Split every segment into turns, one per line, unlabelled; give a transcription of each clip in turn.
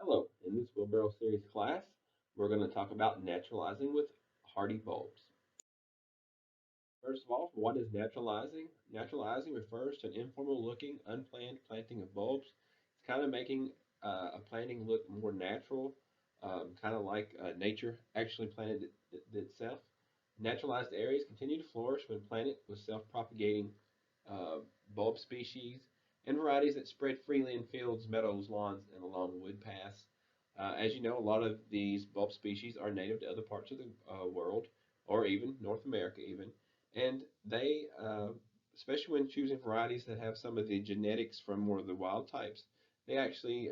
Hello, in this wheelbarrow series class, we're going to talk about naturalizing with hardy bulbs. First of all, what is naturalizing? Naturalizing refers to an informal looking, unplanned planting of bulbs. It's kind of making a planting look more natural, kind of like nature actually planted itself. Naturalized areas continue to flourish when planted with self-propagating uh, bulb species and varieties that spread freely in fields, meadows, lawns, and along wood paths. As you know, a lot of these bulb species are native to other parts of the world, or even North America, even, and they, especially when choosing varieties that have some of the genetics from more of the wild types, they actually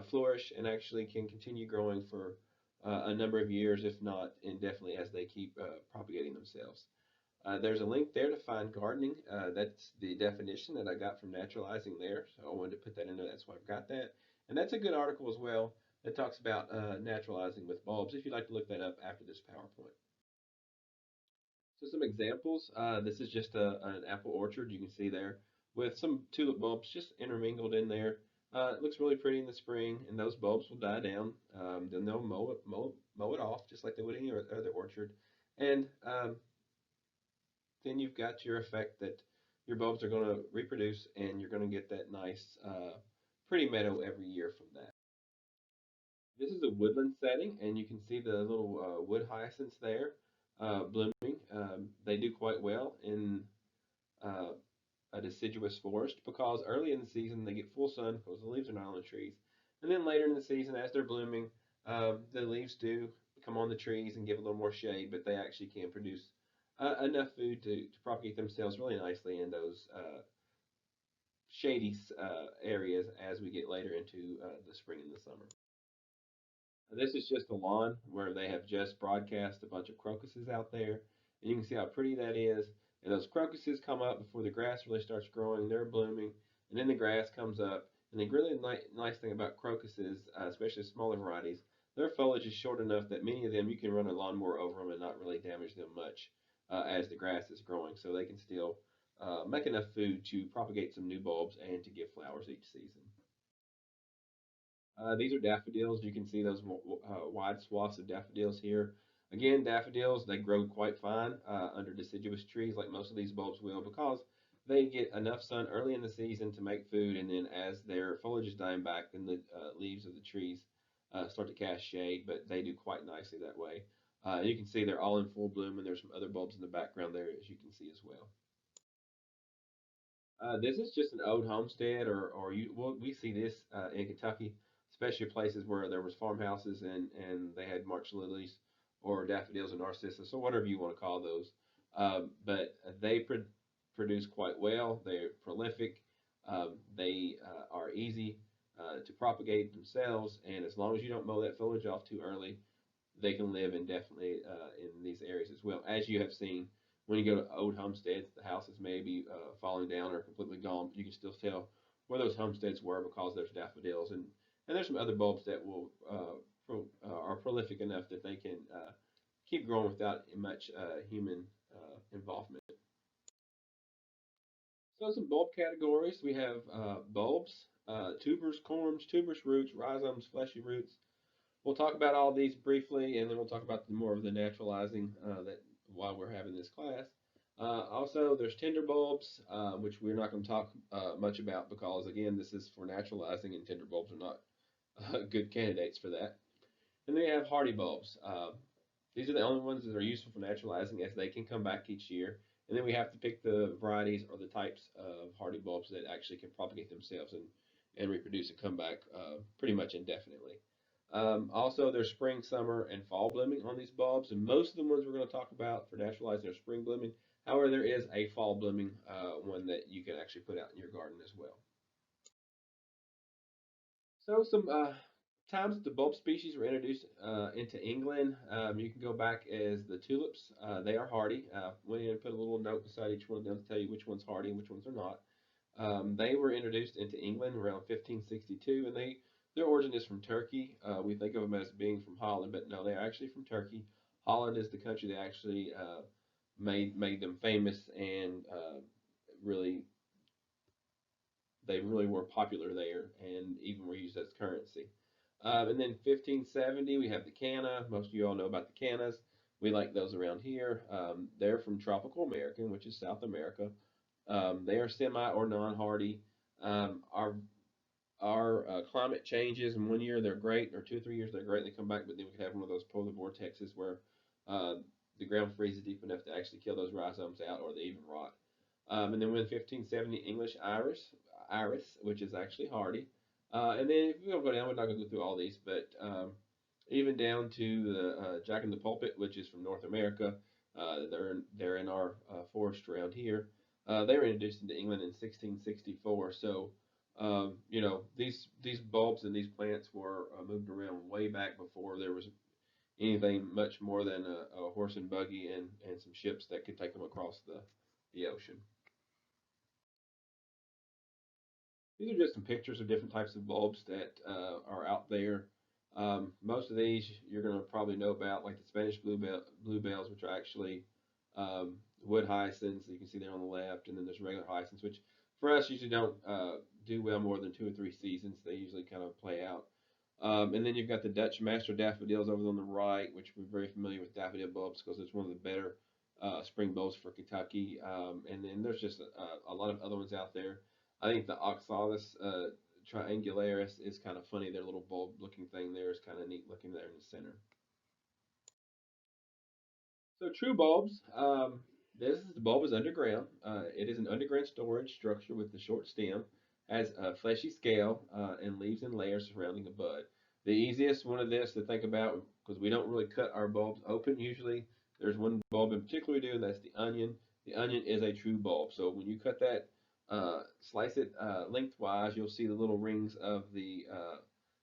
flourish and actually can continue growing for a number of years, if not indefinitely, as they keep propagating themselves. There's a link there to find gardening. That's the definition that I got from Naturalizing there. So I wanted to put that in there. That's why I've got that. And that's a good article as well that talks about naturalizing with bulbs if you'd like to look that up after this PowerPoint. So some examples. This is just an apple orchard you can see there with some tulip bulbs just intermingled in there. It looks really pretty in the spring, and those bulbs will die down. Then they'll mow it off just like they would any other orchard. And then you've got your effect that your bulbs are going to reproduce and you're going to get that nice, pretty meadow every year from that. This is a woodland setting, and you can see the little wood hyacinths there blooming. They do quite well in uh, a deciduous forest because early in the season they get full sun because the leaves are not on the trees. And then later in the season, as they're blooming, the leaves do come on the trees and give a little more shade, but they actually can produce enough food to propagate themselves really nicely in those shady areas as we get later into the spring and the summer. This is just a lawn where they have just broadcast a bunch of crocuses out there, and you can see how pretty that is. And those crocuses come up before the grass really starts growing. They're blooming, and then the grass comes up. And the really nice thing about crocuses, especially smaller varieties, their foliage is short enough that many of them you can run a lawnmower over them and not really damage them much as the grass is growing. So they can still make enough food to propagate some new bulbs and to give flowers each season. These are daffodils. You can see those wide swaths of daffodils here. Again, daffodils, they grow quite fine under deciduous trees like most of these bulbs will because they get enough sun early in the season to make food, and then as their foliage is dying back, then the leaves of the trees start to cast shade, but they do quite nicely that way. You can see they're all in full bloom, and there's some other bulbs in the background there, as you can see as well. This is just an old homestead, or we see this in Kentucky, especially places where there was farmhouses and they had March lilies or daffodils and narcissus or whatever you want to call those. But they produce quite well. They're prolific. They are easy to propagate themselves, and as long as you don't mow that foliage off too early, they can live indefinitely in these areas as well. As you have seen, when you go to old homesteads, the houses may be falling down or completely gone, but you can still tell where those homesteads were because there's daffodils and there's some other bulbs that will are prolific enough that they can keep growing without much human involvement. So some bulb categories we have bulbs, tubers, corms, tuberous roots, rhizomes, fleshy roots. We'll talk about all these briefly, and then we'll talk about more of the naturalizing that while we're having this class. Also, there's tender bulbs, which we're not going to talk much about because, again, this is for naturalizing, and tender bulbs are not good candidates for that. And then we have hardy bulbs. These are the only ones that are useful for naturalizing as they can come back each year. And then we have to pick the varieties or the types of hardy bulbs that actually can propagate themselves and reproduce and come back pretty much indefinitely. Also, there's spring, summer, and fall blooming on these bulbs, and most of the ones we're going to talk about for naturalizing are spring blooming. However, there is a fall blooming one that you can actually put out in your garden as well. So some times that the bulb species were introduced into England, you can go back as the tulips. They are hardy. Went in and put a little note beside each one of them to tell you which one's hardy and which ones are not. They were introduced into England around 1562, and their origin is from Turkey. We think of them as being from Holland, but no, they're actually from Turkey. Holland is the country that actually made them famous and really they really were popular there, and even were used as currency. And then 1570, we have the canna. Most of you all know about the cannas. We like those around here. They're from tropical America, which is South America. They are semi or non-hardy. Our climate changes, and 1 year they're great, or 2 or 3 years they're great. They come back, but then we could have one of those polar vortexes where uh, the ground freezes deep enough to actually kill those rhizomes out, or they even rot. And then with 1570 English iris, which is actually hardy. And then if we go down, we're not going to go through all these, but even down to the Jack in the Pulpit, which is from North America. They're in our forest around here. They were introduced into England in 1664. So these bulbs and these plants were moved around way back before there was anything much more than a horse and buggy and some ships that could take them across the ocean. These are just some pictures of different types of bulbs that are out there. Most of these you're going to probably know about, like the Spanish bluebells, which are actually wood hyacinths. You can see there on the left, and then there's regular hyacinths, which for us usually don't do well more than 2 or 3 seasons. They usually kind of play out. And then you've got the Dutch master daffodils over on the right, which we're very familiar with daffodil bulbs because it's one of the better spring bulbs for Kentucky. And then there's just a lot of other ones out there. I think the Oxalis triangularis is kind of funny. Their little bulb looking thing there is kind of neat looking there in the center. So true bulbs. The bulb is underground. It is an underground storage structure with a short stem, has a fleshy scale, and leaves in layers surrounding a bud. The easiest one of this to think about, because we don't really cut our bulbs open usually. There's one bulb in particular we do, and that's the onion. The onion is a true bulb. So when you cut that, slice it lengthwise, you'll see the little rings of the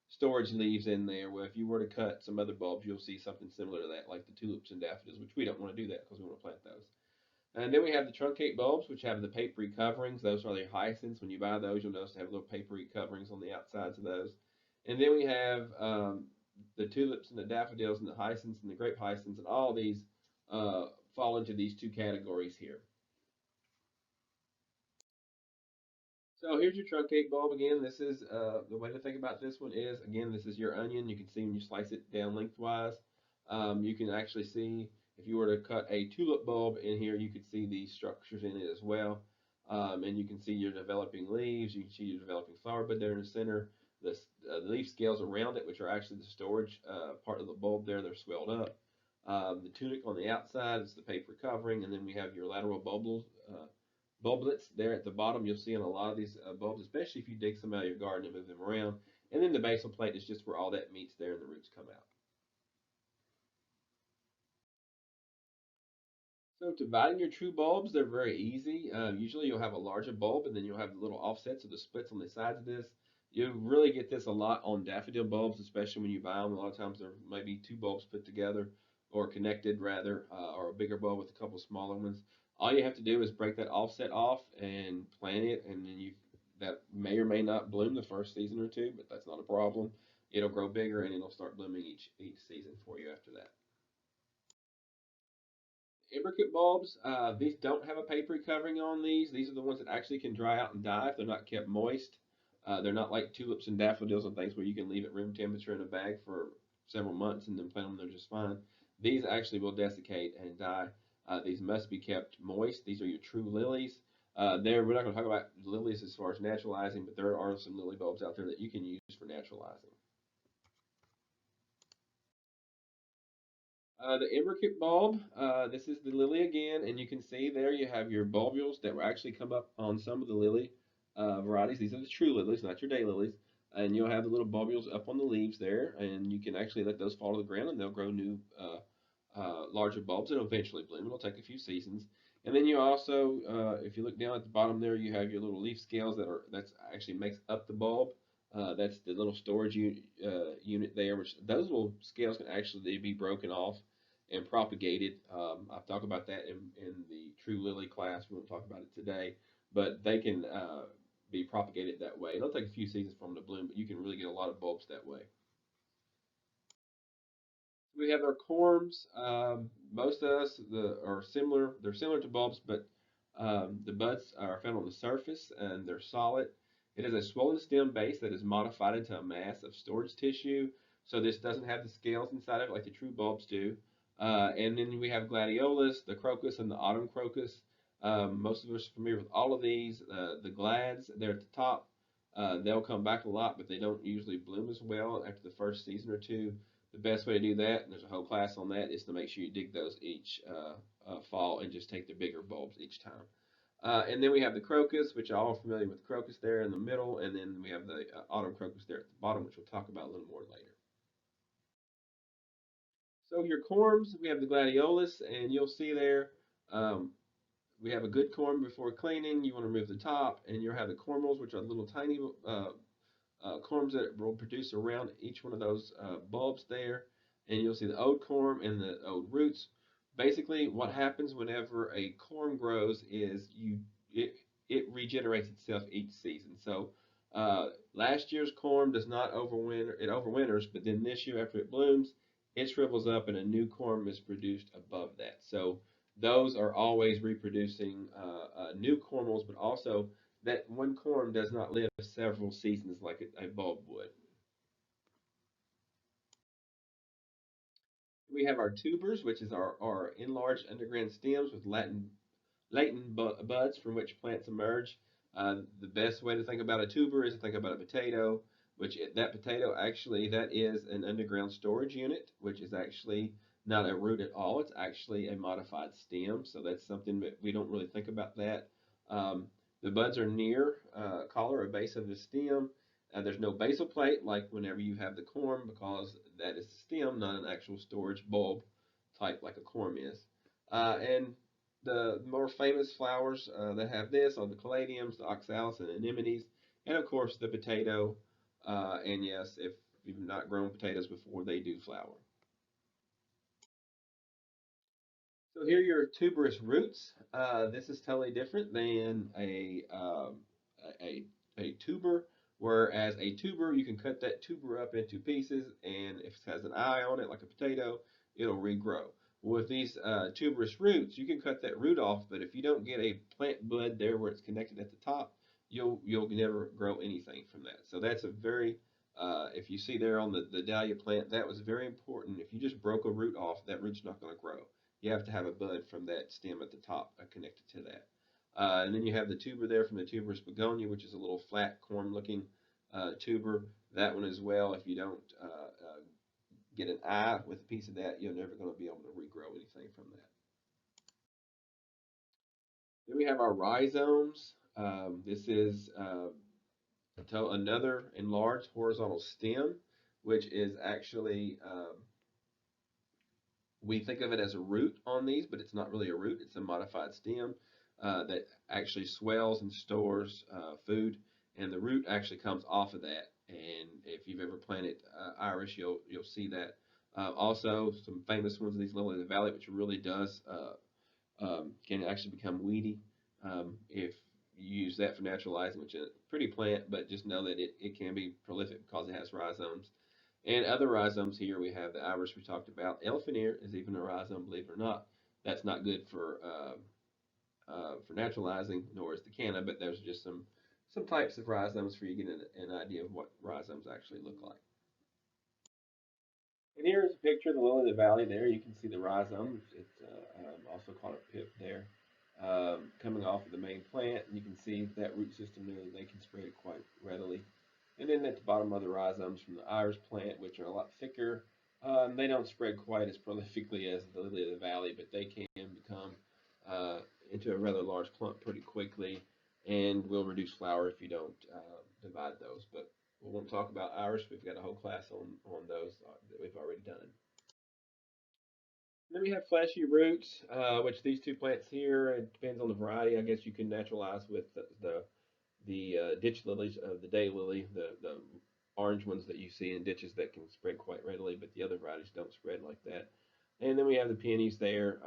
storage leaves in there. Where if you were to cut some other bulbs, you'll see something similar to that, like the tulips and daffodils, which we don't want to do that because we want to plant those. And then we have the truncate bulbs, which have the papery coverings. Those are the hyacinths. When you buy those, you'll notice they have little papery coverings on the outsides of those. And then we have the tulips and the daffodils and the hyacinths and the grape hyacinths, and all these uh, fall into these two categories here. So here's your truncate bulb again. This is the way to think about this one is, again, this is your onion. You can see when you slice it down lengthwise. You can actually see if you were to cut a tulip bulb in here, you could see these structures in it as well. And you can see your developing leaves. You can see your developing flower bud there in the center. The leaf scales around it, which are actually the storage part of the bulb there, they're swelled up. The tunic on the outside is the paper covering, and then we have your lateral bulblets there at the bottom. You'll see in a lot of these bulbs, especially if you dig some out of your garden and move them around. And then the basal plate is just where all that meets there and the roots come out. So dividing your true bulbs, they're very easy. Usually you'll have a larger bulb and then you'll have the little offsets of the splits on the sides of this. You really get this a lot on daffodil bulbs, especially when you buy them. A lot of times they're maybe two bulbs put together or connected rather, or a bigger bulb with a couple smaller ones. All you have to do is break that offset off and plant it, and then you that may or may not bloom the first season or two, but that's not a problem. It'll grow bigger and it'll start blooming each season for you after that. Imbricate bulbs, these don't have a papery covering on these. These are the ones that actually can dry out and die if they're not kept moist. They're not like tulips and daffodils and things where you can leave at room temperature in a bag for several months and then plant them, they're just fine. These actually will desiccate and die. These must be kept moist. These are your true lilies. We're not going to talk about lilies as far as naturalizing, but there are some lily bulbs out there that you can use for naturalizing. The imbricate bulb, this is the lily again, and you can see there you have your bulbules that will actually come up on some of the lily varieties. These are the true lilies, not your daylilies. And you'll have the little bulbules up on the leaves there, and you can actually let those fall to the ground, and they'll grow new, larger bulbs. It'll eventually bloom. It'll take a few seasons. And then you also, if you look down at the bottom there, you have your little leaf scales that's actually makes up the bulb. That's the little storage unit there, which those little scales can actually be broken off and propagated. I've talked about that in the True Lily class. We won't talk about it today, but they can be propagated that way. It'll take a few seasons for them to bloom, but you can really get a lot of bulbs that way. We have our corms. Most of us are similar. They're similar to bulbs, but the buds are found on the surface and they're solid. It is a swollen stem base that is modified into a mass of storage tissue. So this doesn't have the scales inside of it like the true bulbs do. And then we have gladiolus, the crocus, and the autumn crocus. Most of us are familiar with all of these. The glads, they're at the top. They'll come back a lot, but they don't usually bloom as well after the first season or two. The best way to do that, and there's a whole class on that, is to make sure you dig those each fall and just take the bigger bulbs each time. And then we have the crocus, which are all familiar with crocus there in the middle, and then we have the autumn crocus there at the bottom, which we'll talk about a little more later. So your corms, we have the gladiolus, and you'll see there um, we have a good corm before cleaning. You want to remove the top, and you'll have the cormals, which are little tiny corms that will produce around each one of those bulbs there. And you'll see the old corm and the old roots. Basically, what happens whenever a corm grows is it regenerates itself each season. So last year's corm does not overwinter; it overwinters, but then this year, after it blooms, it shrivels up and a new corm is produced above that. So those are always reproducing new cormals, but also that one corm does not live several seasons like a bulb would. We have our tubers, which is our enlarged underground stems with latent buds from which plants emerge. The best way to think about a tuber is to think about a potato, which that potato actually that is an underground storage unit, which is actually not a root at all. It's actually a modified stem, so that's something that we don't really think about that. Um, the buds are near collar or base of the stem. There's no basal plate like whenever you have the corm because that is the stem, not an actual storage bulb type like a corm is. And the more famous flowers that have this are the caladiums, the oxalis, and anemones, and of course the potato. And yes, if you've not grown potatoes before, they do flower. So here are your tuberous roots. This is totally different than a a tuber. Whereas a tuber, you can cut that tuber up into pieces, and if it has an eye on it, like a potato, it'll regrow. With these tuberous roots, you can cut that root off, but if you don't get a plant bud there where it's connected at the top, you'll never grow anything from that. So that's a very if you see there on the dahlia plant, that was very important. If you just broke a root off, that root's not going to grow. You have to have a bud from that stem at the top connected to that. And then you have the tuber there from the tuberous begonia, which is a little flat corm-looking tuber. That one as well. If you don't get an eye with a piece of that, you're never going to be able to regrow anything from that. Then we have our rhizomes. This is another enlarged horizontal stem, which is actually we think of it as a root on these, but it's not really a root. It's a modified stem that actually swells and stores food, and the root actually comes off of that. And if you've ever planted iris, you'll see that. Also, some famous ones of these lily of the valley, which really does can actually become weedy if you use that for naturalizing, which is a pretty plant, but just know that it can be prolific because it has rhizomes. And other rhizomes here, we have the iris we talked about. Elephant ear is even a rhizome, believe it or not. That's not good for naturalizing, nor is the canna, but there's just some types of rhizomes for you to get an idea of what rhizomes actually look like. And here's a picture of the lily of the valley there. You can see the rhizome. It's also called a pip there, coming off of the main plant. And you can see that root system there. They can spread quite readily. And then at the bottom are the rhizomes from the iris plant, which are a lot thicker. They don't spread quite as prolifically as the lily of the valley, but they can become uh, into a rather large clump pretty quickly and will reduce flower if you don't divide those. But we won't talk about iris. We've got a whole class on those that we've already done. Then we have fleshy roots, which these two plants here, it depends on the variety. I guess you can naturalize with the ditch lilies, the day lily, the orange ones that you see in ditches that can spread quite readily, but the other varieties don't spread like that. And then we have the peonies there,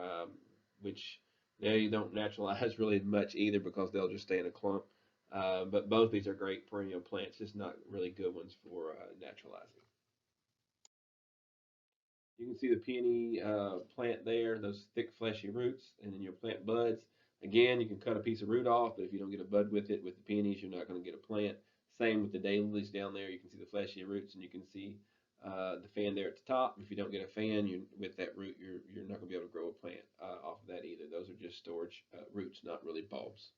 which they don't naturalize really much either because they'll just stay in a clump. But both these are great perennial plants, just not really good ones for naturalizing. You can see the peony plant there, those thick fleshy roots, and then your plant buds. Again, you can cut a piece of root off, but if you don't get a bud with it, with the peonies, you're not going to get a plant. Same with the daylilies down there. You can see the fleshy roots, and you can see the fan there at the top. If you don't get a fan, with that root, you're not going to be able to grow a plant off of that either. Those are just storage roots, not really bulbs.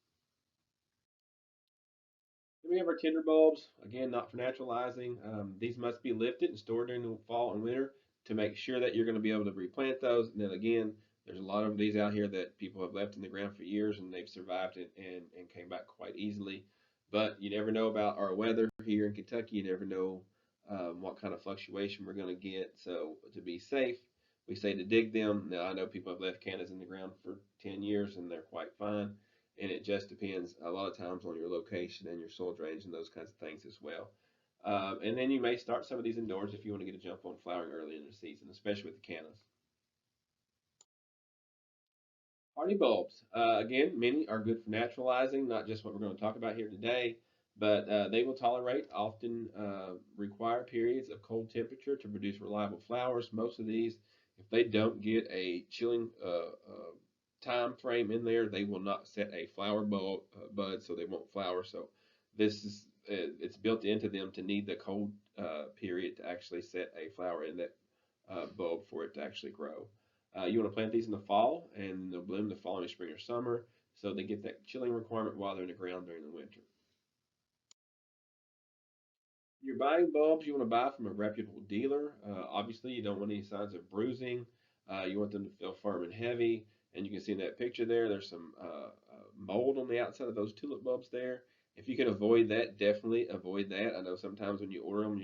Then we have our tinder bulbs. Again, not for naturalizing. These must be lifted and stored during the fall and winter to make sure that you're going to be able to replant those. And then again, there's a lot of these out here that people have left in the ground for years and they've survived it and came back quite easily. But you never know about our weather here in Kentucky. You never know what kind of fluctuation we're going to get. So to be safe, we say to dig them. Now I know people have left cannas in the ground for 10 years and they're quite fine, and it just depends a lot of times on your location and your soil drainage and those kinds of things as well. And then you may start some of these indoors if you want to get a jump on flowering early in the season, especially with the cannas. Hardy bulbs. Again, many are good for naturalizing, not just what we're going to talk about here today, but they will tolerate, often require periods of cold temperature to produce reliable flowers. Most of these, if they don't get a chilling time frame in there, they will not set a flower bud, so they won't flower. So this is it's built into them to need the cold period to actually set a flower in that bulb for it to actually grow. You want to plant these in the fall, and they'll bloom the following spring or summer, so they get that chilling requirement while they're in the ground during the winter. You're buying bulbs, you want to buy from a reputable dealer. Obviously, you don't want any signs of bruising. You want them to feel firm and heavy. And you can see in that picture there, there's some mold on the outside of those tulip bulbs there. If you can avoid that, definitely avoid that. I know sometimes when you order them,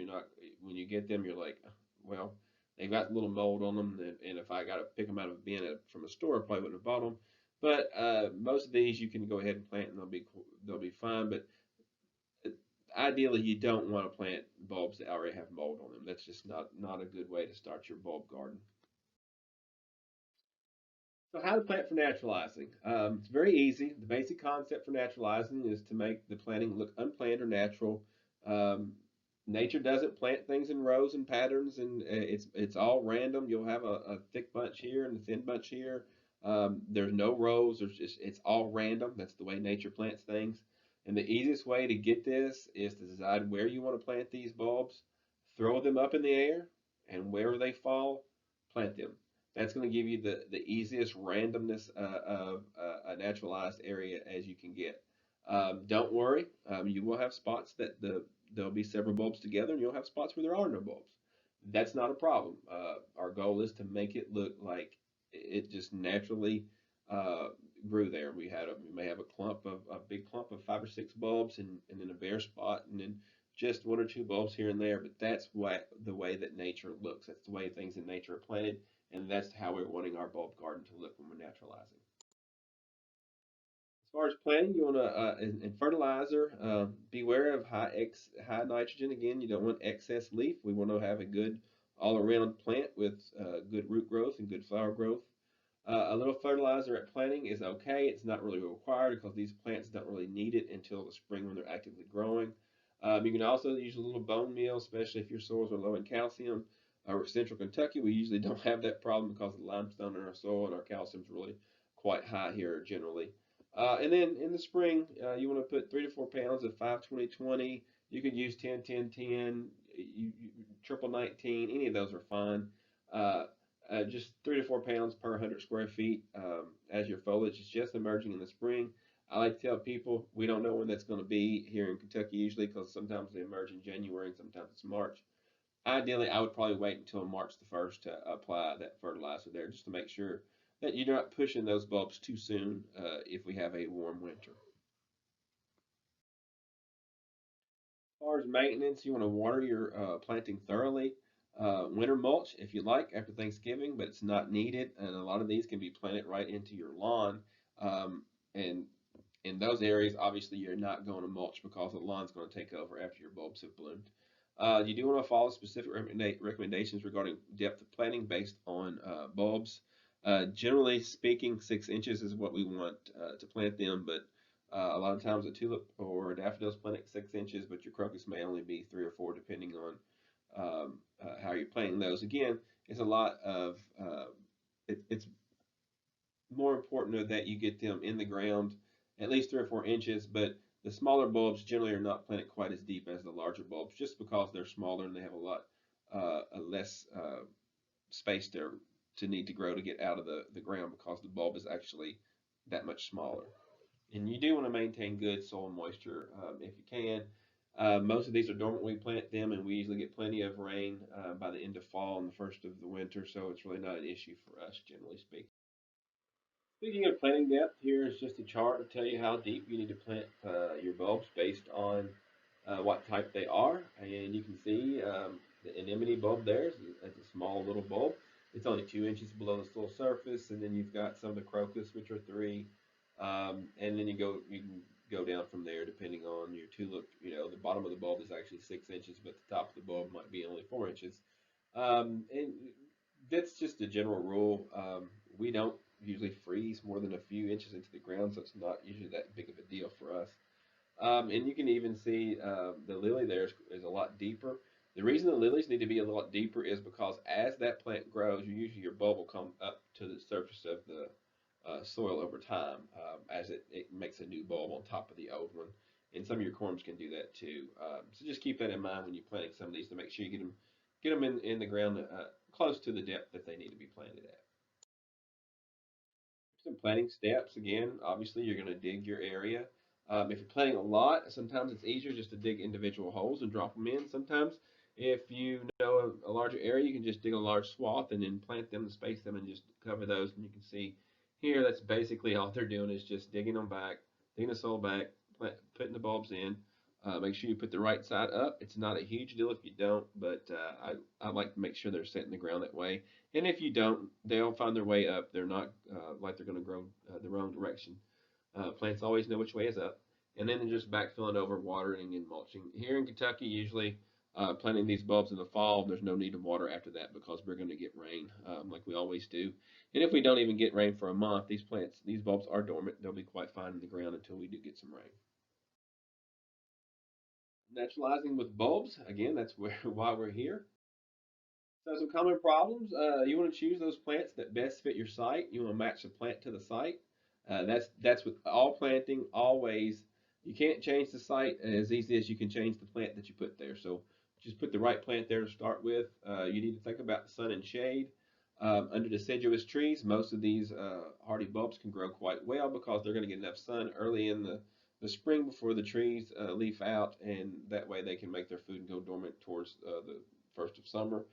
when you get them, you're like, well, they've got a little mold on them. And if I got to pick them out of a bin from a store, I probably wouldn't have bought them. But most of these you can go ahead and plant, and they'll be fine. But ideally you don't want to plant bulbs that already have mold on them. That's just not a good way to start your bulb garden. So how to plant for naturalizing? It's very easy. The basic concept for naturalizing is to make the planting look unplanned or natural. Um, Nature doesn't plant things in rows and patterns, and it's all random. You'll have a thick bunch here and a thin bunch here. There's no rows. It's all random. That's the way nature plants things. And the easiest way to get this is to decide where you want to plant these bulbs, throw them up in the air, and wherever they fall, plant them. That's going to give you the easiest randomness of a naturalized area as you can get. Don't worry, you will have spots that there'll be several bulbs together, and you'll have spots where there are no bulbs. That's not a problem. Our goal is to make it look like it just naturally uh, grew there. We may have a big clump of 5 or 6 bulbs, and then a bare spot, and then just 1 or 2 bulbs here and there. But that's the way that nature looks. That's the way things in nature are planted, and that's how we're wanting our bulb garden to look when we're naturalizing. As far as planting, you want to in fertilizer, beware of high nitrogen. Again, you don't want excess leaf. We want to have a good all around plant with good root growth and good flower growth. A little fertilizer at planting is okay. It's not really required because these plants don't really need it until the spring when they're actively growing. You can also use a little bone meal, especially if your soils are low in calcium. Central Kentucky, we usually don't have that problem because of the limestone in our soil, and our calcium is really quite high here generally. And then in the spring, you want to put 3 to 4 pounds of 5-20-20. You could use 10-10-10, triple 19. Any of those are fine. Uh, just 3 to 4 pounds per 100 square feet as your foliage is just emerging in the spring. I like to tell people we don't know when that's going to be here in Kentucky usually because sometimes they emerge in January and sometimes it's March. Ideally, I would probably wait until March the 1st to apply that fertilizer there just to make sure that you're not pushing those bulbs too soon if we have a warm winter. As far as maintenance, you want to water your planting thoroughly. Winter mulch, if you like, after Thanksgiving, but it's not needed. And a lot of these can be planted right into your lawn. Um, and in those areas, obviously, you're not going to mulch because the lawn's going to take over after your bulbs have bloomed. You do want to follow specific recommendations regarding depth of planting based on bulbs. Generally speaking, 6 inches is what we want to plant them, but a lot of times a tulip or a daffodil is planted at 6 inches, but your crocus may only be 3 or 4, depending on how you're planting those. Again, it's a lot of it's more important that you get them in the ground at least 3 or 4 inches, but The smaller bulbs generally are not planted quite as deep as the larger bulbs, just because they're smaller and they have a lot less space to need to grow to get out of the ground because the bulb is actually that much smaller. And you do want to maintain good soil moisture if you can. Most of these are dormant when we plant them, and we usually get plenty of rain by the end of fall and the first of the winter, so it's really not an issue for us, generally speaking. Speaking of planting depth, here is just a chart to tell you how deep you need to plant your bulbs based on what type they are. And you can see the anemone bulb there is a small little bulb. It's only 2 inches below the soil surface, and then you've got some of the crocus, which are 3, and then you can go down from there depending on your tulip. The bottom of the bulb is actually 6 inches, but the top of the bulb might be only 4 inches. And that's just a general rule. We don't usually freeze more than a few inches into the ground, so it's not usually that big of a deal for us. And you can even see the lily there is a lot deeper. The reason the lilies need to be a lot deeper is because as that plant grows, usually your bulb will come up to the surface of the soil over time as it makes a new bulb on top of the old one. And some of your corms can do that too. So just keep that in mind when you're planting some of these to make sure you get them in the ground close to the depth that they need to be planted at. Some planting steps. Again, obviously, you're going to dig your area. If you're planting a lot, sometimes it's easier just to dig individual holes and drop them in. Sometimes, if you know a larger area, you can just dig a large swath and then plant them and space them and just cover those. And you can see here, that's basically all they're doing is just digging them back, digging the soil back, putting the bulbs in. Make sure you put the right side up. It's not a huge deal if you don't, but I like to make sure they're set in the ground that way. And if you don't, they'll find their way up. They're not like they're going to grow the wrong direction. Plants always know which way is up. And then just backfilling over, watering and mulching. Here in Kentucky, usually planting these bulbs in the fall, there's no need to water after that because we're going to get rain like we always do. And if we don't even get rain for a month, these bulbs are dormant. They'll be quite fine in the ground until we do get some rain. Naturalizing with bulbs, again, that's why we're here. So some common problems. You want to choose those plants that best fit your site. You want to match the plant to the site. That's with all planting. Always, you can't change the site as easy as you can change the plant that you put there. So just put the right plant there to start with. You need to think about sun and shade. Under deciduous trees, most of these hardy bulbs can grow quite well because they're going to get enough sun early in the spring before the trees leaf out, and that way they can make their food and go dormant towards the first of summer.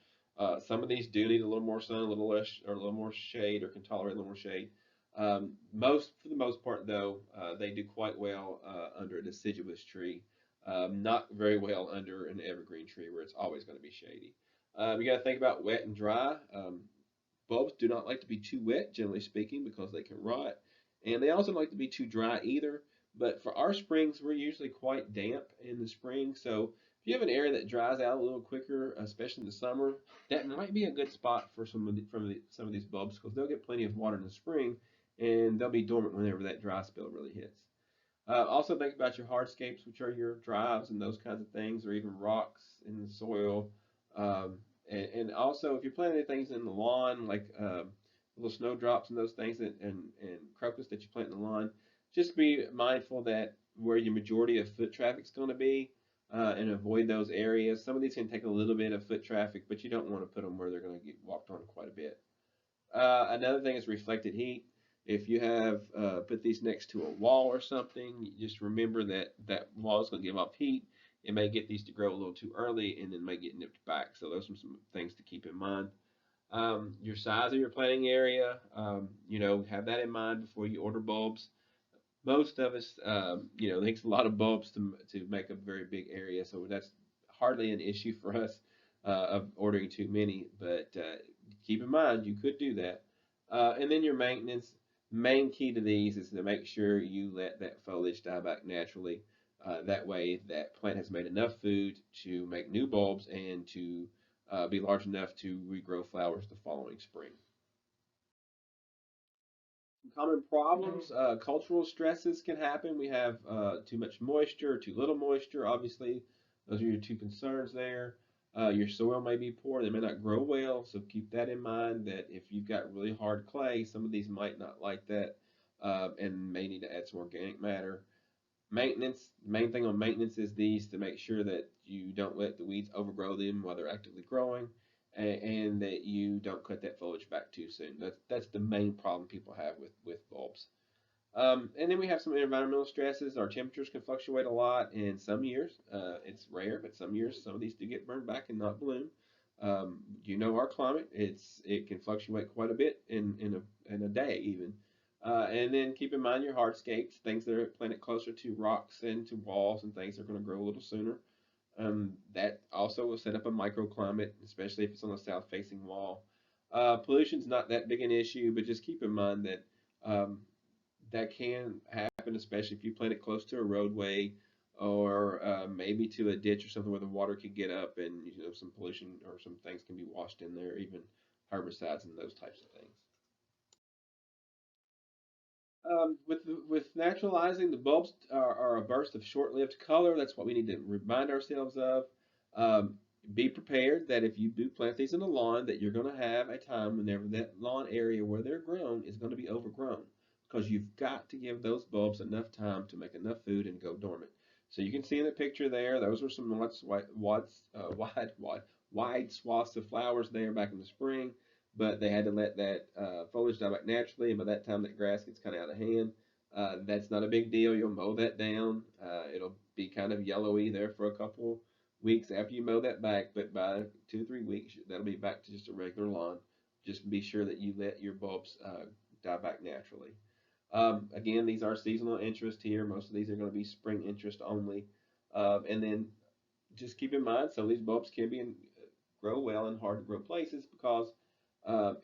Some of these do need a little more sun, a little less, or a little more shade, or can tolerate a little more shade. For the most part, though, they do quite well under a deciduous tree. Not very well under an evergreen tree where it's always going to be shady. You got to think about wet and dry. Bulbs do not like to be too wet, generally speaking, because they can rot, and they also don't like to be too dry either. But for our springs, we're usually quite damp in the spring, so if you have an area that dries out a little quicker, especially in the summer, that might be a good spot for some of these bulbs because they'll get plenty of water in the spring, and they'll be dormant whenever that dry spell really hits. Also think about your hardscapes, which are your drives and those kinds of things, or even rocks in the soil. Um, and also, if you're planting things in the lawn, like little snowdrops and those things, and crocus that you plant in the lawn, just be mindful that where your majority of foot traffic is going to be, and avoid those areas. Some of these can take a little bit of foot traffic, but you don't want to put them where they're going to get walked on quite a bit. Another thing is reflected heat. If you have put these next to a wall or something, you just remember that that wall is going to give off heat. It may get these to grow a little too early and then may get nipped back. So those are some things to keep in mind. Your size of your planting area, have that in mind before you order bulbs. Most of us, it takes a lot of bulbs to make a very big area, so that's hardly an issue for us of ordering too many. But keep in mind, you could do that. And then your maintenance, main key to these is to make sure you let that foliage die back naturally. That way, that plant has made enough food to make new bulbs and to be large enough to regrow flowers the following spring. Common problems, cultural stresses can happen. We have too much moisture, too little moisture. Obviously, those are your two concerns there. Your soil may be poor; they may not grow well. So keep that in mind. That if you've got really hard clay, some of these might not like that, and may need to add some organic matter. Maintenance, the main thing on maintenance is these to make sure that you don't let the weeds overgrow them while they're actively growing, and that you don't cut that foliage back too soon. That's the main problem people have with bulbs. And then we have some environmental stresses. Our temperatures can fluctuate a lot, and some years it's rare, but some years some of these do get burned back and not bloom. You know our climate; it can fluctuate quite a bit in a day even. And then keep in mind your hardscapes, things that are planted closer to rocks and to walls and things are going to grow a little sooner. That also will set up a microclimate, especially if it's on a south-facing wall. Pollution's not that big an issue, but just keep in mind that um, that can happen, especially if you plant it close to a roadway or maybe to a ditch or something where the water could get up and some pollution or some things can be washed in there, even herbicides and those types of things. With naturalizing, the bulbs are a burst of short-lived color. That's what we need to remind ourselves of. Um, be prepared that if you do plant these in a lawn, that you're going to have a time whenever that lawn area where they're grown is going to be overgrown, because you've got to give those bulbs enough time to make enough food and go dormant. So you can see in the picture there, those were some wide swaths of flowers there back in the spring, but they had to let that foliage die back naturally. And by that time, that grass gets kind of out of hand. That's not a big deal. You'll mow that down. It'll be kind of yellowy there for a couple weeks after you mow that back, but by 2 or 3 weeks, that'll be back to just a regular lawn. Just be sure that you let your bulbs die back naturally. Again, these are seasonal interest here. Most of these are going to be spring interest only. And then just keep in mind, some of these bulbs can grow well in hard to grow places because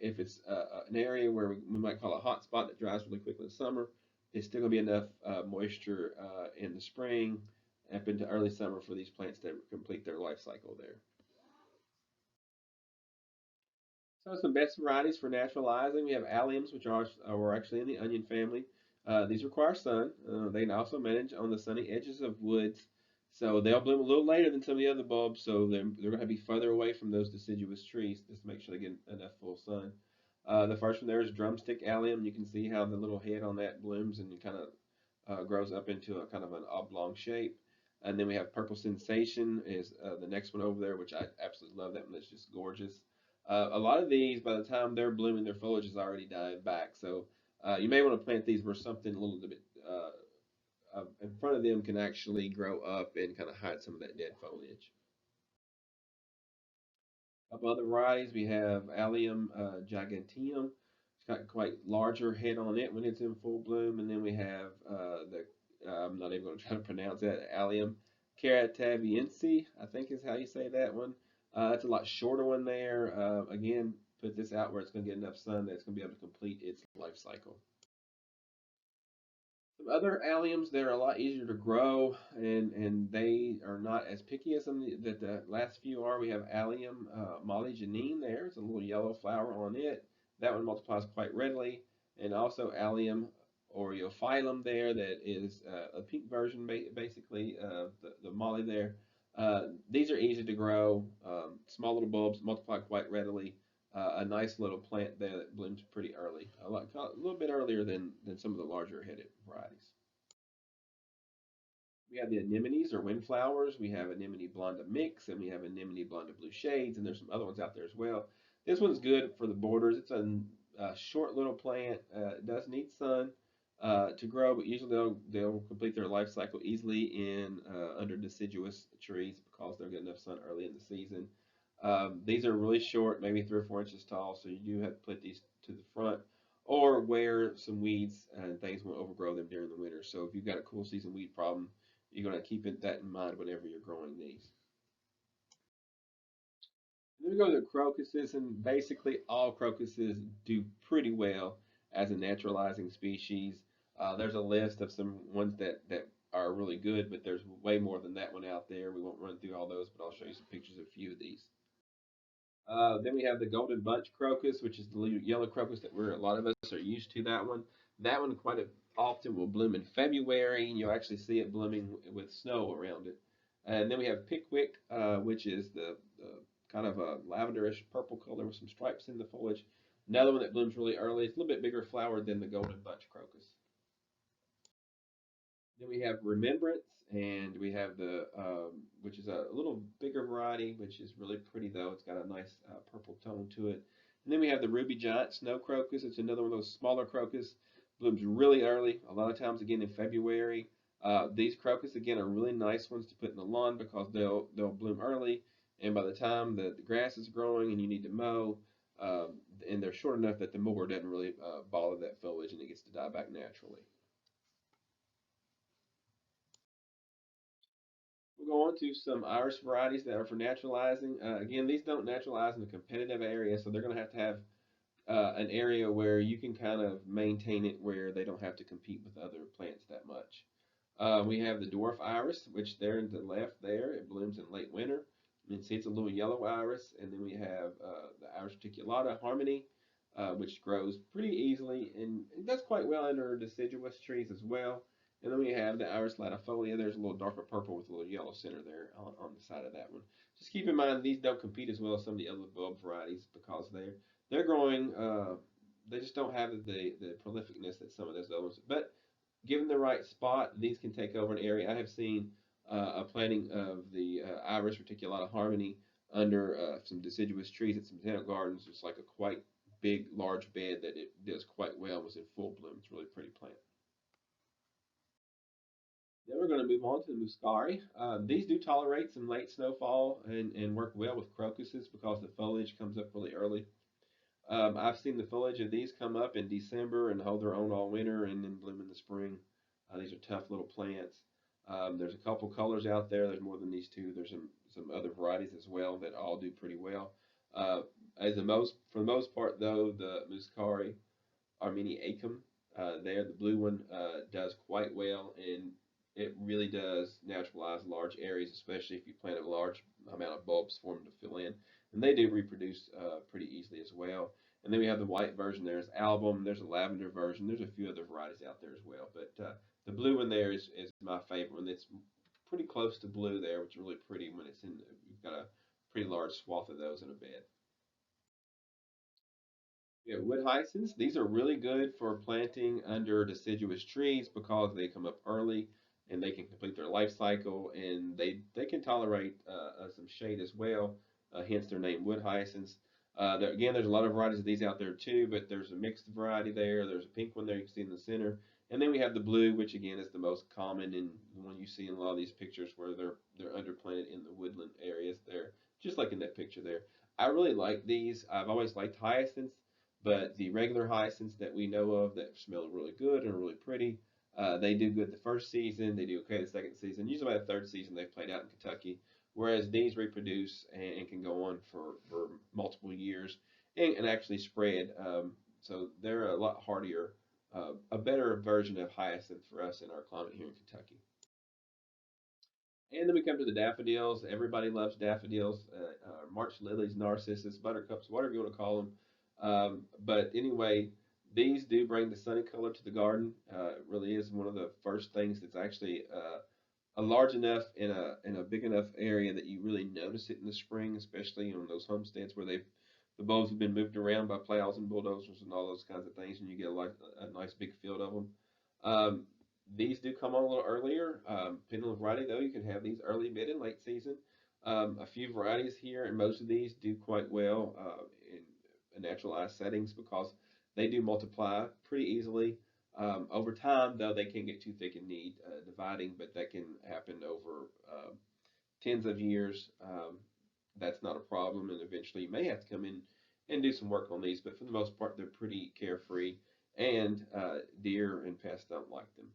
if it's an area where we might call a hot spot that dries really quickly in the summer, it's still going to be enough moisture in the spring up into early summer for these plants to complete their life cycle there. So some best varieties for naturalizing, we have alliums, which are actually in the onion family. These require sun. They can also manage on the sunny edges of woods, so they'll bloom a little later than some of the other bulbs. So they're going to be further away from those deciduous trees just to make sure they get enough full sun. The first one there is drumstick allium. You can see how the little head on that blooms and kind of grows up into a kind of an oblong shape. And then we have purple sensation is the next one over there, which I absolutely love. That one. That's just gorgeous. A lot of these, by the time they're blooming, their foliage is already dying back. So you may want to plant these where something a little bit in front of them can actually grow up and kind of hide some of that dead foliage. A couple other varieties, we have Allium giganteum. It's got quite larger head on it when it's in full bloom. And then we have I'm not even going to try to pronounce that, Allium carataviense, I think is how you say that one. It's a lot shorter one there. Again, put this out where it's going to get enough sun that it's going to be able to complete its life cycle. Some other alliums that are a lot easier to grow, and they are not as picky as some that the last few are. We have allium molligenine there. It's a little yellow flower on it. That one multiplies quite readily. And also allium aureophyllum there, that is a pink version basically of the molly there. These are easy to grow, small little bulbs, multiply quite readily. A nice little plant there that blooms pretty early, a little bit earlier than some of the larger headed varieties. We have the anemones or windflowers. We have anemone blonda mix, and we have anemone blonda blue shades, and there's some other ones out there as well. This one's good for the borders. It's a short little plant. It does need sun to grow, but usually they'll complete their life cycle easily in under deciduous trees because they'll get enough sun early in the season. These are really short, maybe 3 or 4 inches tall, so you do have to put these to the front or where some weeds and things will overgrow them during the winter. So if you've got a cool season weed problem, you're going to keep that in mind whenever you're growing these. Then we go to the crocuses, and basically all crocuses do pretty well as a naturalizing species. There's a list of some ones that are really good, but there's way more than that one out there. We won't run through all those, but I'll show you some pictures of a few of these. Then we have the golden bunch crocus, which is the yellow crocus that a lot of us are used to. That one, quite often will bloom in February, and you'll actually see it blooming with snow around it. And then we have pickwick, which is the kind of a lavenderish purple color with some stripes in the foliage. Another one that blooms really early. It's a little bit bigger flower than the golden bunch crocus. Then we have Remembrance, and we have the which is a little bigger variety, which is really pretty though. It's got a nice purple tone to it. And then we have the Ruby Giant Snow Crocus. It's another one of those smaller crocus. Blooms really early. A lot of times again in February. These crocus again are really nice ones to put in the lawn because they'll bloom early, and by the time the grass is growing and you need to mow, uh, and they're short enough that the mower doesn't really bother that foliage and it gets to die back naturally. We'll go on to some iris varieties that are for naturalizing. Again, these don't naturalize in a competitive area, so they're going to have an area where you can kind of maintain it where they don't have to compete with other plants that much. We have the dwarf iris, which there in the left there, it blooms in late winter. You can see it's a little yellow iris, and then we have the iris reticulata harmony, which grows pretty easily and it does quite well under deciduous trees as well. And then we have the iris latifolia. There's a little darker purple with a little yellow center there on the side of that one. Just keep in mind these don't compete as well as some of the other bulb varieties because they're growing. They just don't have the prolificness that some of those others. But given the right spot, these can take over an area. I have seen a planting of the Iris reticulata harmony under some deciduous trees at some tenant gardens. It's like a quite big, large bed that it does quite well. It was in full bloom. It's a really pretty plant. Then we're going to move on to the muscari. These do tolerate some late snowfall and work well with crocuses because the foliage comes up really early. I've seen the foliage of these come up in December and hold their own all winter and then bloom in the spring. These are tough little plants. There's a couple colors out there. There's more than these two. There's some other varieties as well that all do pretty well. Uh, for the most part though, the Muscari Armeniacum. There, the blue one does quite well, and it really does naturalize large areas, especially if you plant a large amount of bulbs for them to fill in. And they do reproduce pretty easily as well. And then we have the white version. There's album. There's a lavender version. There's a few other varieties out there as well. But the blue one there is my favorite one. It's pretty close to blue there, which is really pretty when it's in. You've got a pretty large swath of those in a bed. Yeah, wood hyacinths, these are really good for planting under deciduous trees because they come up early and they can complete their life cycle and they can tolerate some shade as well, hence their name wood hyacinths. Again, there's a lot of varieties of these out there too, but there's a mixed variety there. There's a pink one there you can see in the center. And then we have the blue, which again is the most common and the one you see in a lot of these pictures where they're underplanted in the woodland areas there, just like in that picture there. I really like these. I've always liked hyacinths. But the regular hyacinths that we know of that smell really good and are really pretty, they do good the first season. They do okay the second season. Usually by the third season, they've played out in Kentucky. Whereas these reproduce and can go on for multiple years and actually spread. So they're a lot hardier, a better version of hyacinth for us in our climate here in Kentucky. And then we come to the daffodils. Everybody loves daffodils. March lilies, narcissus, buttercups, whatever you want to call them. But anyway, these do bring the sunny color to the garden. It really is one of the first things that's actually a large enough in a big enough area that you really notice it in the spring, especially on those homesteads where the bulbs have been moved around by plows and bulldozers and all those kinds of things, and you get a nice big field of them. Um, these do come on a little earlier. Depending on the variety, though, you can have these early, mid, and late season. A few varieties here, and most of these do quite well in naturalized settings because they do multiply pretty easily. Over time, though, they can get too thick and need dividing, but that can happen over tens of years. That's not a problem, and eventually you may have to come in and do some work on these. But for the most part, they're pretty carefree, and deer and pests don't like them.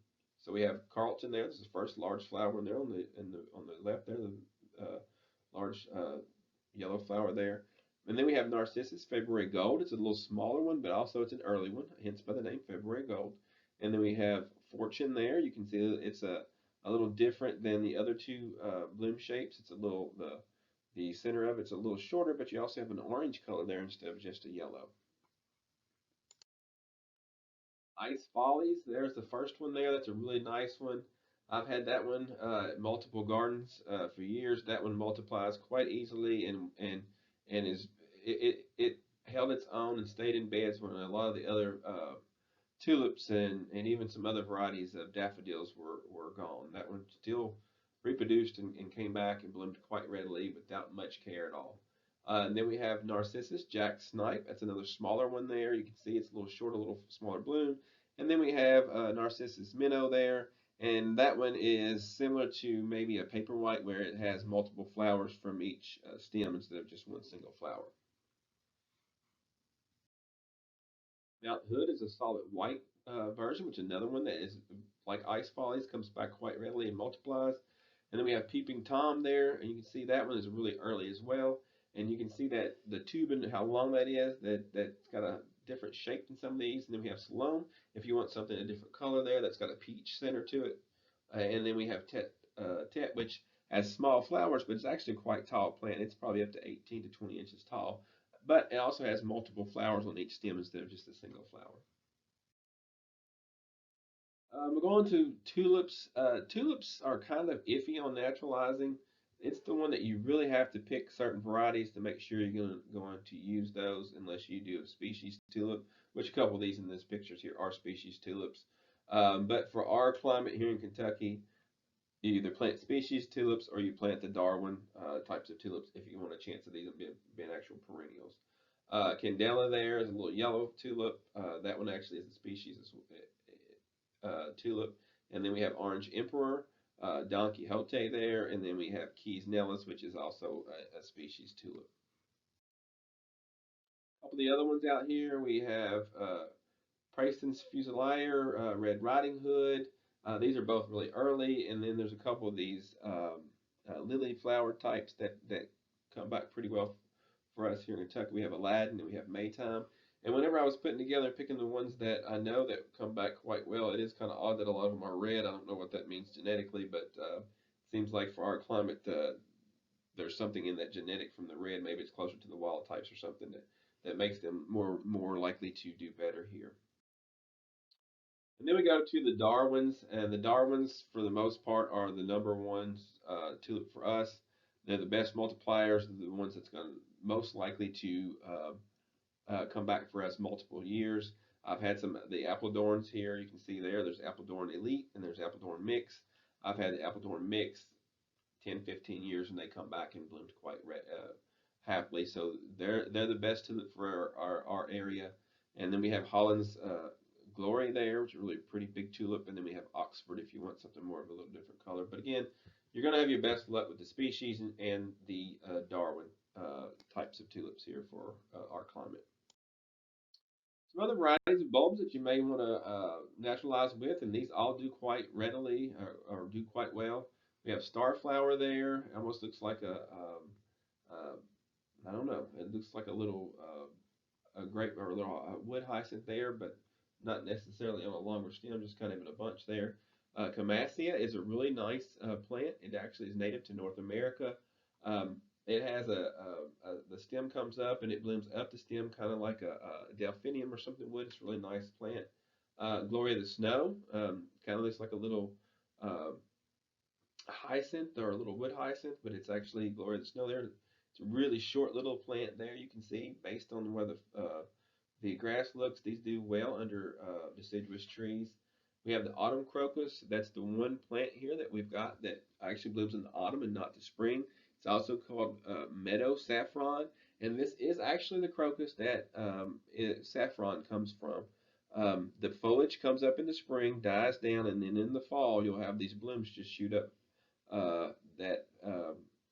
So we have Carlton there. This is the first large flower in there on the left there, the large yellow flower there. And then we have Narcissus February Gold. It's a little smaller one, but also it's an early one, hence by the name February Gold. And then we have Fortune there. You can see that it's a little different than the other two bloom shapes. It's a little the center of it's a little shorter, but you also have an orange color there instead of just a yellow. Ice Follies, there's the first one there. That's a really nice one. I've had that one at multiple gardens for years. That one multiplies quite easily and is it held its own and stayed in beds when a lot of the other tulips and even some other varieties of daffodils were gone. That one still reproduced and came back and bloomed quite readily without much care at all. And then we have Narcissus Jack Snipe. That's another smaller one there. You can see it's a little short, a little smaller bloom. And then we have Narcissus Minnow there. And that one is similar to maybe a paperwhite where it has multiple flowers from each stem instead of just one single flower. Mount Hood is a solid white version, which is another one that is like Ice Follies, comes back quite readily and multiplies. And then we have Peeping Tom there, and you can see that one is really early as well. And you can see that the tube and how long that is, that's got a different shape than some of these. And then we have Salome, if you want something a different color there, that's got a peach center to it. And then we have Tet, which has small flowers, but it's actually a quite tall plant. It's probably up to 18 to 20 inches tall. But it also has multiple flowers on each stem instead of just a single flower. We're going to tulips. Tulips are kind of iffy on naturalizing. It's the one that you really have to pick certain varieties to make sure you're going to use those unless you do a species tulip, which a couple of these in this pictures here are species tulips. But for our climate here in Kentucky, you either plant species tulips or you plant the Darwin types of tulips if you want a chance of these being actual perennials. Candela there is a little yellow tulip. That one actually is a species tulip. And then we have Orange Emperor, Don Quixote there, and then we have Keys Nellis, which is also a species tulip. A couple of the other ones out here, we have Preston's Fusilier, Red Riding Hood. These are both really early, and then there's a couple of these lily flower types that come back pretty well for us here in Kentucky. We have Aladdin and we have Maytime. And whenever I was putting together, picking the ones that I know that come back quite well, it is kind of odd that a lot of them are red. I don't know what that means genetically, but it seems like for our climate, there's something in that genetic from the red. Maybe it's closer to the wild types or something that makes them more likely to do better here. And then we go to the Darwins, and the Darwins, for the most part, are the number ones tulip for us. They're the best multipliers. They're the ones that's going to most likely to come back for us multiple years. I've had some of the Appledorns here. You can see there. There's Appledorn Elite and there's Appledorn Mix. I've had the Appledorn Mix 10, 15 years, and they come back and bloomed quite happily. So they're the best tulip for our area. And then we have Holland's Glory there, which is really a pretty big tulip. And then we have Oxford if you want something more of a little different color. But again, you're going to have your best luck with the species and the Darwin types of tulips here for our climate. Some other varieties of bulbs that you may want to naturalize with, and these all do quite readily or do quite well. We have Starflower there. It almost looks like I don't know. It looks like a little a grape or a little wood hyacinth there, but not necessarily on a longer stem, just kind of in a bunch there. Camassia is a really nice plant. It actually is native to North America. It has the stem comes up and it blooms up the stem, kind of like a delphinium or something wood. It's a really nice plant. Glory of the Snow kind of looks like a little uh, hyacinth or a little wood hyacinth, but it's actually Glory of the Snow there. It's a really short little plant there. You can see based on where the grass looks. These do well under deciduous trees. We have the autumn crocus. That's the one plant here that we've got that actually blooms in the autumn and not the spring. It's also called meadow saffron, and this is actually the crocus that saffron comes from. The foliage comes up in the spring, dies down, and then in the fall you'll have these blooms just shoot up that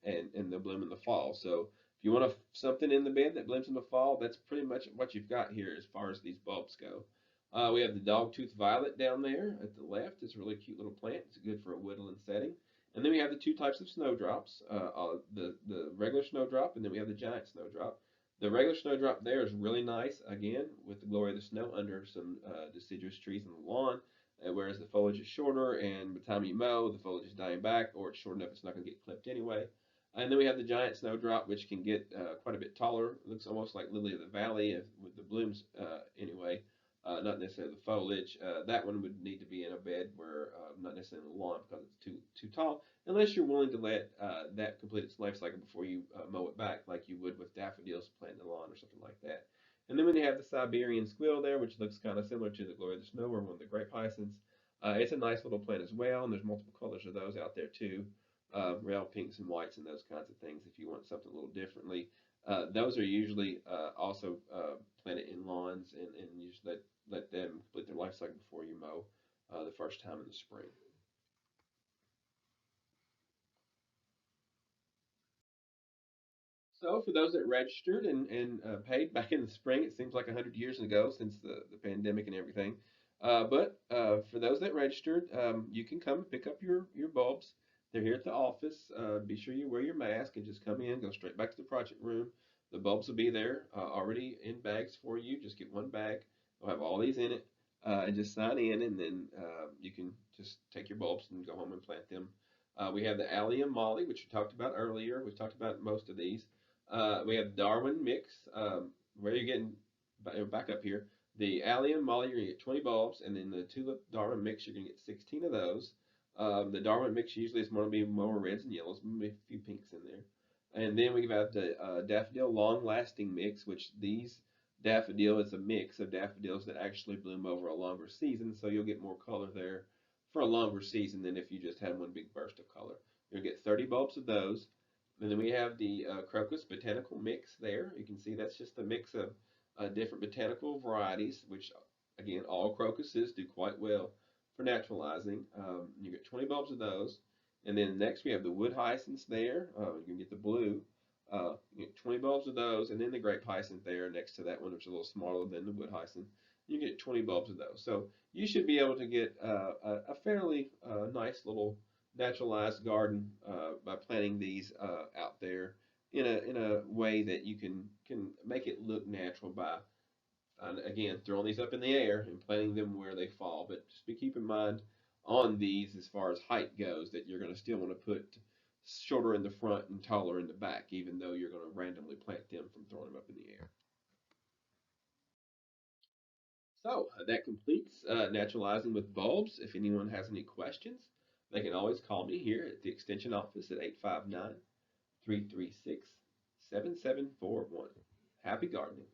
and they'll bloom in the fall. So if you want something in the bed that blooms in the fall, that's pretty much what you've got here as far as these bulbs go. We have the dogtooth violet down there at the left. It's a really cute little plant. It's good for a woodland setting. And then we have the two types of snowdrops, the regular snowdrop, and then we have the giant snowdrop. The regular snowdrop there is really nice, again, with the glory of the snow under some deciduous trees in the lawn, whereas the foliage is shorter, and by the time you mow, the foliage is dying back, or it's short enough it's not going to get clipped anyway. And then we have the giant snowdrop, which can get quite a bit taller. It looks almost like lily of the valley with the blooms anyway, not necessarily the foliage. That one would need to be in a bed where not necessarily in the lawn because it's too tall, unless you're willing to let that complete its life cycle before you mow it back, like you would with daffodils planting the lawn or something like that. And then when you have the Siberian squill there, which looks kind of similar to the glory of the snow or one of the grape hyacinths, it's a nice little plant as well. And there's multiple colors of those out there too, red, pinks, and whites, and those kinds of things. If you want something a little differently, those are usually also planted in lawns, and you just let them complete their life cycle before you mow the first time in the spring. So, for those that registered and paid back in the spring, it seems like 100 years ago since the pandemic and everything. But for those that registered, you can come and pick up your bulbs. They're here at the office. Be sure you wear your mask and just come in, go straight back to the project room. The bulbs will be there already in bags for you. Just get one bag. They'll have all these in it. And just sign in, and then you can just take your bulbs and go home and plant them. We have the allium molly, which we talked about earlier. We've talked about most of these. We have Darwin mix. Where you're getting back up here, the allium molly, you're gonna get 20 bulbs, and then the tulip Darwin mix, you're gonna get 16 of those. The Darwin mix usually is going to be more reds and yellows, maybe a few pinks in there. And then we have the daffodil long lasting mix, which these daffodil is a mix of daffodils that actually bloom over a longer season, so you'll get more color there for a longer season than if you just had one big burst of color. You'll get 30 bulbs of those. And then we have the crocus botanical mix there. You can see that's just a mix of different botanical varieties, which again, all crocuses do quite well for naturalizing. You get 20 bulbs of those. And then next we have the wood hyacinths there. You can get the blue. You get 20 bulbs of those, and then the grape hyacinth there next to that one, which is a little smaller than the wood hyacinth. You get 20 bulbs of those. So you should be able to get a fairly nice little naturalized garden by planting these out there in a way that you can make it look natural by again throwing these up in the air and planting them where they fall. But just be keep in mind on these as far as height goes that you're going to still want to put shorter in the front and taller in the back, even though you're going to randomly plant them from throwing them up in the air. So that completes naturalizing with bulbs. If anyone has any questions, they can always call me here at the extension office at 859 336 7741. Happy gardening.